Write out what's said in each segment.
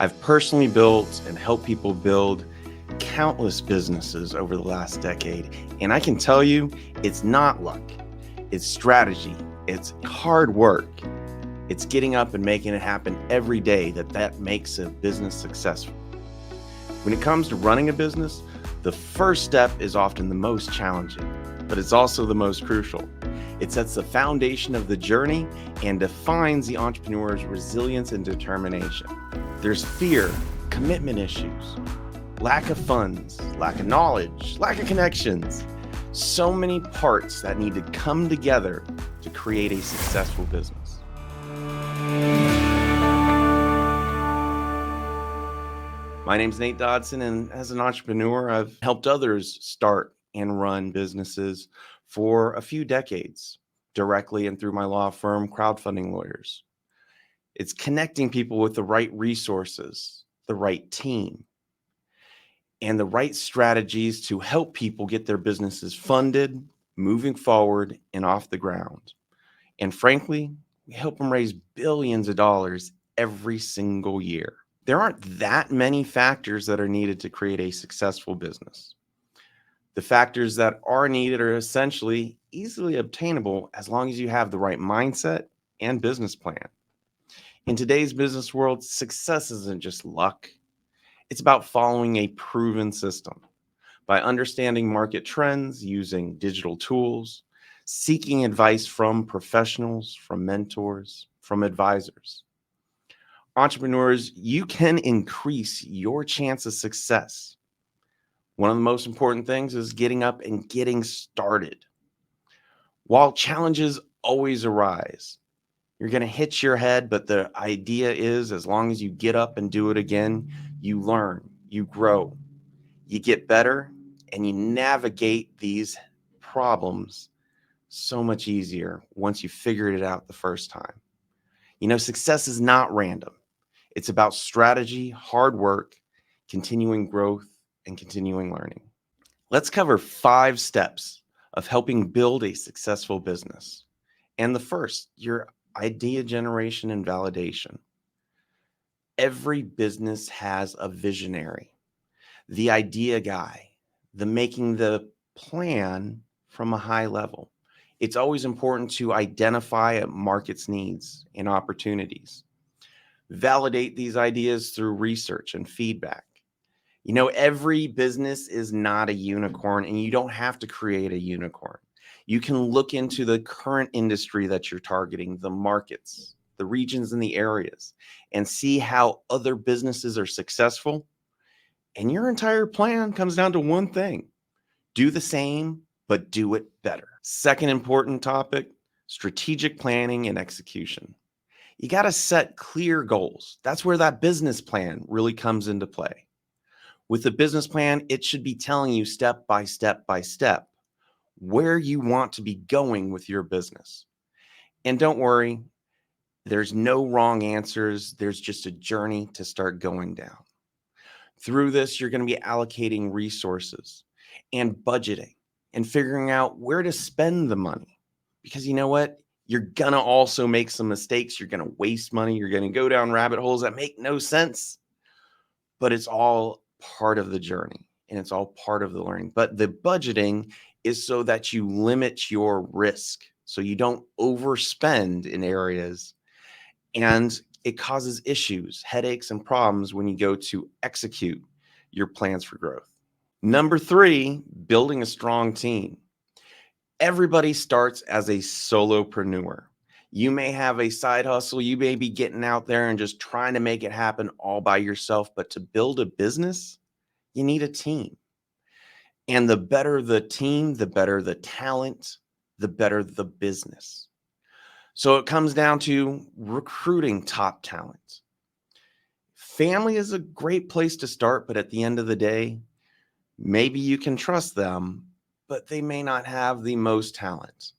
I've personally built and helped people build countless businesses over the last decade. And I can tell you, it's not luck, it's strategy, it's hard work. It's getting up and making it happen every day that makes a business successful. When it comes to running a business, the first step is often the most challenging, but it's also the most crucial. It sets the foundation of the journey and defines the entrepreneur's resilience and determination. There's fear, commitment issues, lack of funds, lack of knowledge, lack of connections. So many parts that need to come together to create a successful business. My name's Nate Dodson, and as an entrepreneur, I've helped others start and run businesses for a few decades, directly and through my law firm, Crowdfunding Lawyers. It's connecting people with the right resources, the right team, and the right strategies to help people get their businesses funded, moving forward, and off the ground. And frankly, we help them raise billions of dollars every single year. There aren't that many factors that are needed to create a successful business. The factors that are needed are essentially easily obtainable as long as you have the right mindset and business plan. In today's business world, success isn't just luck. It's about following a proven system. By understanding market trends, using digital tools, seeking advice from professionals, from mentors, from advisors. Entrepreneurs, you can increase your chance of success. One of the most important things is getting up and getting started. While challenges always arise, you're going to hit your head, but the idea is as long as you get up and do it again, you learn, you grow, you get better, and you navigate these problems so much easier once you figured it out the first time. You know, success is not random. It's about strategy, hard work, continuing growth, and continuing learning. Let's cover 5 steps of helping build a successful business. And the first, your idea generation and validation. Every business has a visionary, the idea guy, the making the plan from a high level. It's always important to identify a market's needs and opportunities. Validate these ideas through research and feedback. You know, every business is not a unicorn, and you don't have to create a unicorn. You can look into the current industry that you're targeting, the markets, the regions and the areas, and see how other businesses are successful. And your entire plan comes down to one thing: do the same, but do it better. Second important topic, strategic planning and execution. You got to set clear goals. That's where that business plan really comes into play. With the business plan, it should be telling you step by step by step where you want to be going with your business. And don't worry, there's no wrong answers. There's just a journey to start going down. Through this, you're going to be allocating resources and budgeting and figuring out where to spend the money. Because you know what? You're going to also make some mistakes. You're going to waste money. You're going to go down rabbit holes that make no sense. But it's all part of the journey and it's all part of the learning. But the budgeting is so that you limit your risk, so you don't overspend in areas, and it causes issues, headaches, and problems when you go to execute your plans for growth. Number 3, building a strong team. Everybody starts as a solopreneur. You may have a side hustle. You may be getting out there and just trying to make it happen all by yourself. But to build a business, you need a team. And the better the team, the better the talent, the better the business. So it comes down to recruiting top talent. Family is a great place to start, but at the end of the day, maybe you can trust them, but they may not have the most talent.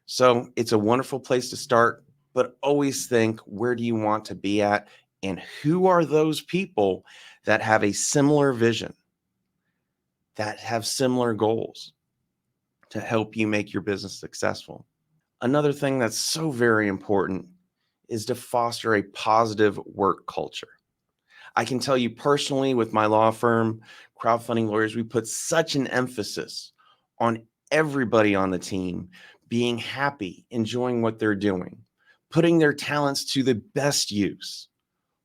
So it's a wonderful place to start, but always think, where do you want to be at? And who are those people that have a similar vision, that have similar goals to help you make your business successful? Another thing that's so very important is to foster a positive work culture. I can tell you personally with my law firm, Crowdfunding Lawyers, we put such an emphasis on everybody on the team being happy, enjoying what they're doing, putting their talents to the best use,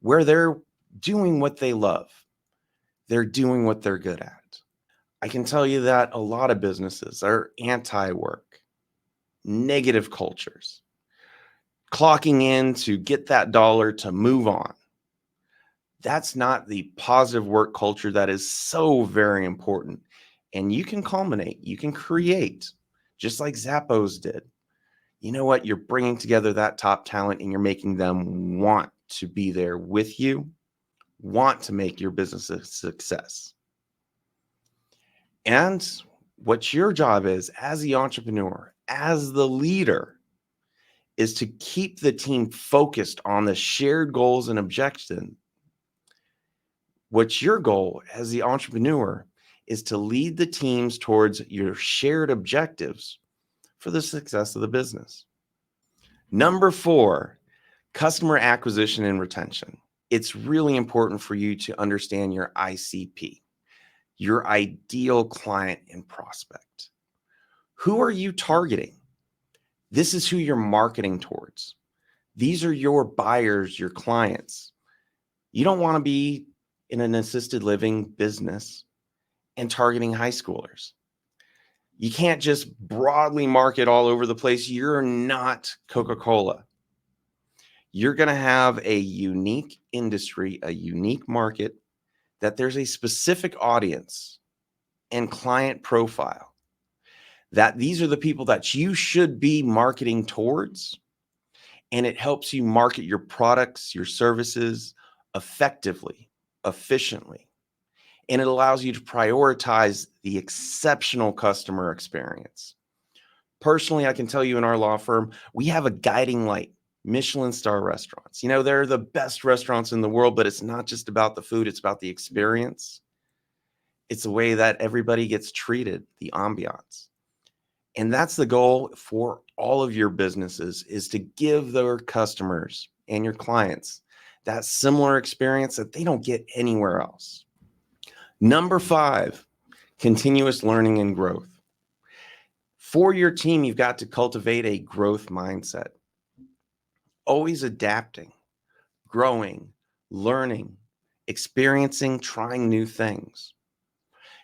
where they're doing what they love. They're doing what they're good at. I can tell you that a lot of businesses are anti-work, negative cultures, clocking in to get that dollar to move on. That's not the positive work culture that is so very important. And you can culminate, you can create, just like Zappos did. You know what? You're bringing together that top talent and you're making them want to be there with you, want to make your business a success. And what your job is as the entrepreneur, as the leader, is to keep the team focused on the shared goals and objectives. What's your goal as the entrepreneur is to lead the teams towards your shared objectives for the success of the business. Number 4, customer acquisition and retention. It's really important for you to understand your ICP, your ideal client and prospect. Who are you targeting? This is who you're marketing towards. These are your buyers, your clients. You don't want to be in an assisted living business and targeting high schoolers. You can't just broadly market all over the place. You're not Coca-Cola. You're going to have a unique industry, a unique market, that there's a specific audience and client profile, that these are the people that you should be marketing towards. And it helps you market your products, your services effectively, efficiently. And it allows you to prioritize the exceptional customer experience. Personally, I can tell you in our law firm, we have a guiding light, Michelin star restaurants. You know, they're the best restaurants in the world, but it's not just about the food, it's about the experience. It's the way that everybody gets treated, the ambiance. And that's the goal for all of your businesses, is to give their customers and your clients that similar experience that they don't get anywhere else. Number 5, continuous learning and growth. For your team, you've got to cultivate a growth mindset, always adapting, growing, learning, experiencing, trying new things.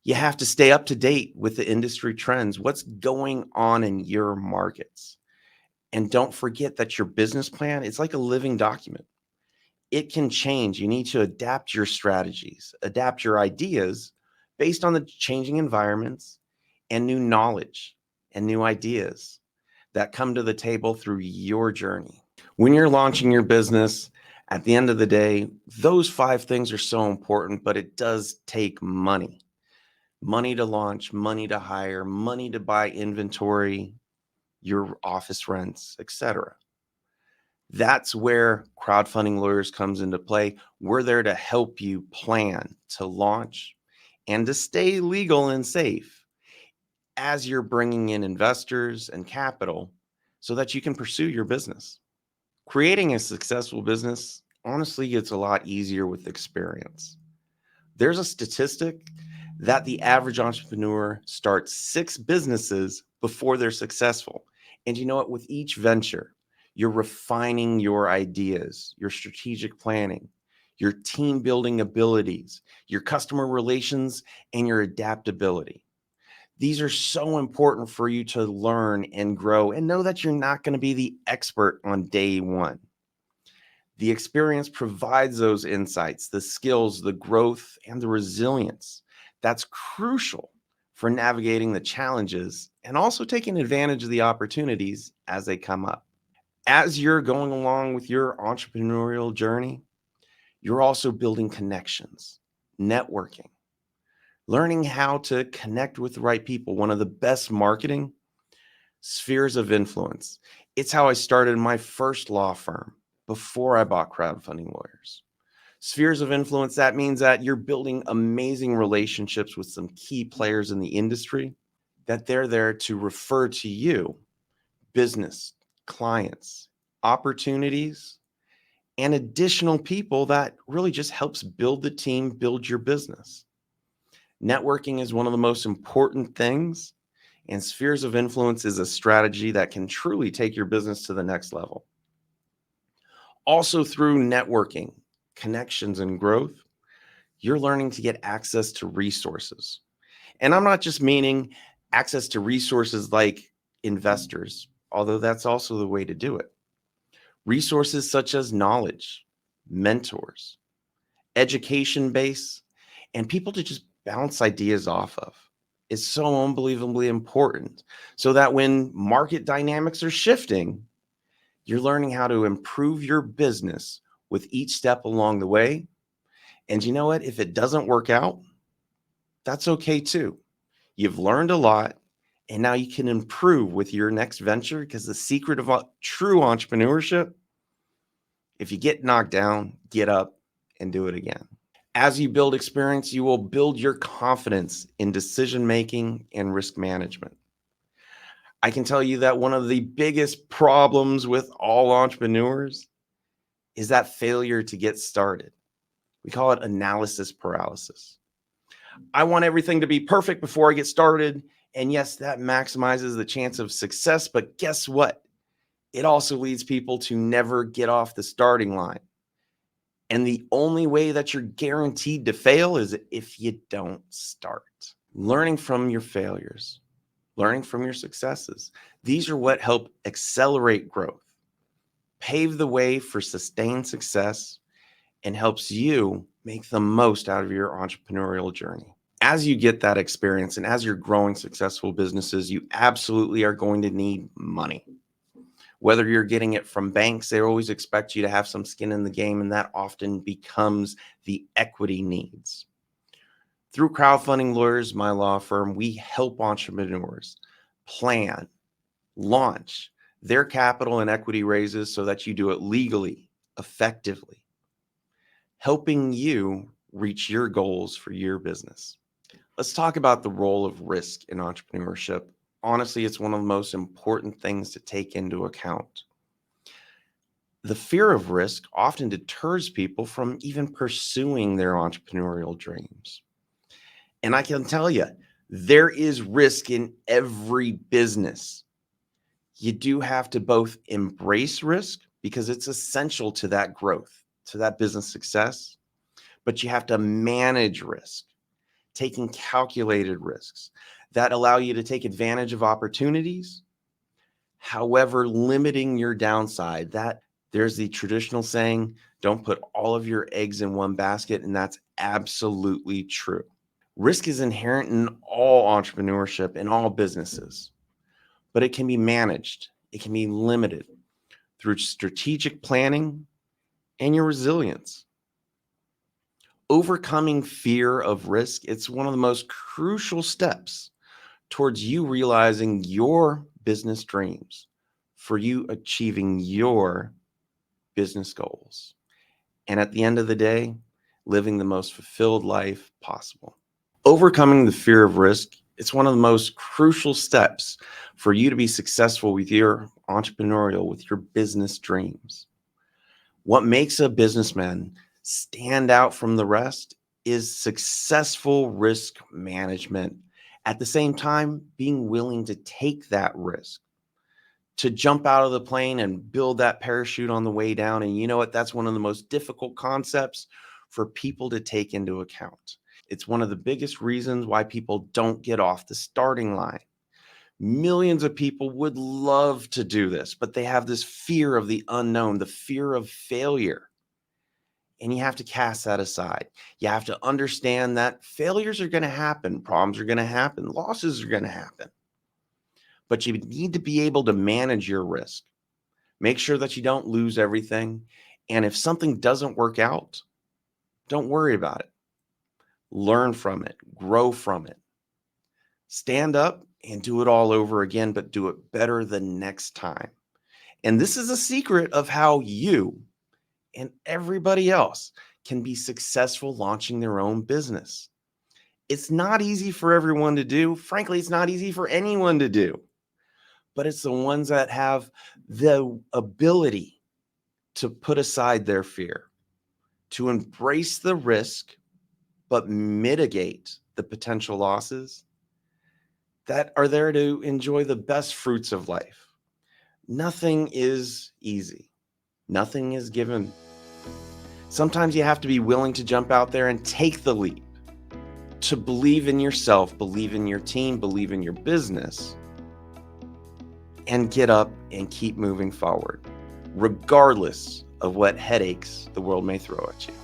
You have to stay up to date with the industry trends, what's going on in your markets. And don't forget that your business plan is like a living document. It can change. You need to adapt your strategies, adapt your ideas based on the changing environments and new knowledge and new ideas that come to the table through your journey. When you're launching your business, at the end of the day, those 5 things are so important, but it does take money. Money to launch, money to hire, money to buy inventory, your office rents, etc. That's where Crowdfunding Lawyers comes into play. We're there to help you plan, to launch, and to stay legal and safe as you're bringing in investors and capital so that you can pursue your business. Creating a successful business honestly gets a lot easier with experience. There's a statistic that the average entrepreneur starts 6 businesses before they're successful. And you know what? With each venture, you're refining your ideas, your strategic planning, your team building abilities, your customer relations, and your adaptability. These are so important for you to learn and grow, and know that you're not going to be the expert on day one. The experience provides those insights, the skills, the growth, and the resilience that's crucial for navigating the challenges and also taking advantage of the opportunities as they come up. As you're going along with your entrepreneurial journey, you're also building connections, networking, learning how to connect with the right people. One of the best marketing, spheres of influence. It's how I started my first law firm before I bought Crowdfunding Lawyers. Spheres of influence, that means that you're building amazing relationships with some key players in the industry, that they're there to refer to you business, clients, opportunities, and additional people that really just helps build the team, build your business. Networking is one of the most important things, and spheres of influence is a strategy that can truly take your business to the next level. Also, through networking, connections, and growth, you're learning to get access to resources. And I'm not just meaning access to resources like investors, although that's also the way to do it. Resources such as knowledge, mentors, education base, and people to just bounce ideas off of is so unbelievably important so that when market dynamics are shifting, you're learning how to improve your business with each step along the way. And you know what? If it doesn't work out, that's okay too. You've learned a lot, and now you can improve with your next venture, because the secret of true entrepreneurship, if you get knocked down, get up and do it again. As you build experience, you will build your confidence in decision making and risk management. I can tell you that one of the biggest problems with all entrepreneurs is that failure to get started. We call it analysis paralysis. I want everything to be perfect before I get started. And yes, that maximizes the chance of success. But guess what? It also leads people to never get off the starting line. And the only way that you're guaranteed to fail is if you don't start. Learning from your failures, learning from your successes. These are what help accelerate growth, pave the way for sustained success, and helps you make the most out of your entrepreneurial journey. As you get that experience and as you're growing successful businesses, you absolutely are going to need money. Whether you're getting it from banks, they always expect you to have some skin in the game, and that often becomes the equity needs. Through Crowdfunding Lawyers, my law firm, we help entrepreneurs plan, launch their capital and equity raises so that you do it legally, effectively, helping you reach your goals for your business. Let's talk about the role of risk in entrepreneurship. Honestly, it's one of the most important things to take into account. The fear of risk often deters people from even pursuing their entrepreneurial dreams. And I can tell you, there is risk in every business. You do have to both embrace risk because it's essential to that growth, to that business success, but you have to manage risk, taking calculated risks that allow you to take advantage of opportunities, however, limiting your downside. That there's the traditional saying, don't put all of your eggs in one basket, and that's absolutely true. Risk is inherent in all entrepreneurship and all businesses, but it can be managed. It can be limited through strategic planning and your resilience. Overcoming fear of risk, it's one of the most crucial steps towards you realizing your business dreams, for you achieving your business goals, and at the end of the day, living the most fulfilled life possible. Overcoming the fear of risk, it's one of the most crucial steps for you to be successful with your entrepreneurial, with your business dreams. What makes a businessman stand out from the rest is successful risk management. At the same time, being willing to take that risk, to jump out of the plane and build that parachute on the way down. And you know what? That's one of the most difficult concepts for people to take into account. It's one of the biggest reasons why people don't get off the starting line. Millions of people would love to do this, but they have this fear of the unknown, the fear of failure. And you have to cast that aside. You have to understand that failures are going to happen, problems are going to happen, losses are going to happen. But you need to be able to manage your risk. Make sure that you don't lose everything. And if something doesn't work out, don't worry about it. Learn from it, grow from it. Stand up and do it all over again, but do it better the next time. And this is a secret of how you and everybody else can be successful launching their own business. It's not easy for everyone to do. Frankly, it's not easy for anyone to do. But it's the ones that have the ability to put aside their fear, to embrace the risk, but mitigate the potential losses that are there to enjoy the best fruits of life. Nothing is easy. Nothing is given. Sometimes you have to be willing to jump out there and take the leap, to believe in yourself, believe in your team, believe in your business, and get up and keep moving forward, regardless of what headaches the world may throw at you.